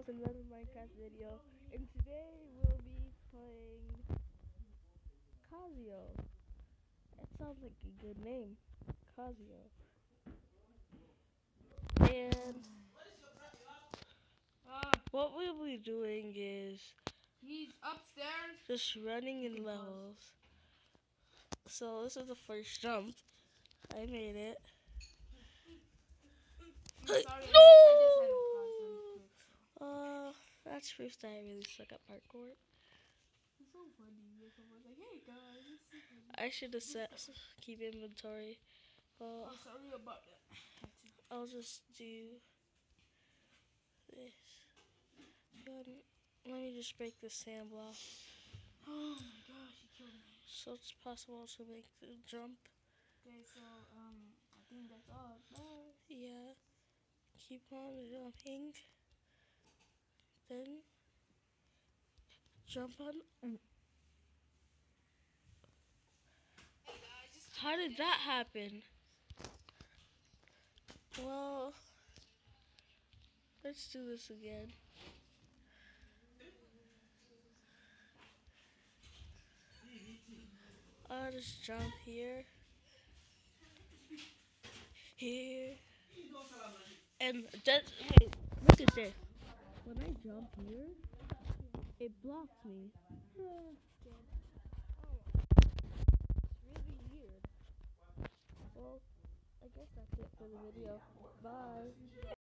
Another Minecraft video, and today we'll be playing Casio. That sounds like a good name, Casio. And what we'll be doing is He's upstairs. just running in levels. So this is the first jump. I made it. Sorry, I just No! had to pause really quick. That's proof that I really suck at parkour. It's so funny. Someone's like, "Hey guys, this is funny." I should have set keep inventory. Well, Oh, sorry about that. I'll just do this. Let me just break the sand block. Oh my gosh, he killed me. So it's possible to make the jump. Okay, so I think that's all. Bye. Yeah. Keep on jumping. Then jump on. How did that happen? Well, let's do this again. I'll just jump here. Here. And just, hey, look at this. When I jump here, it blocks me. It's really weird. Well, I guess that's it for the video. Bye.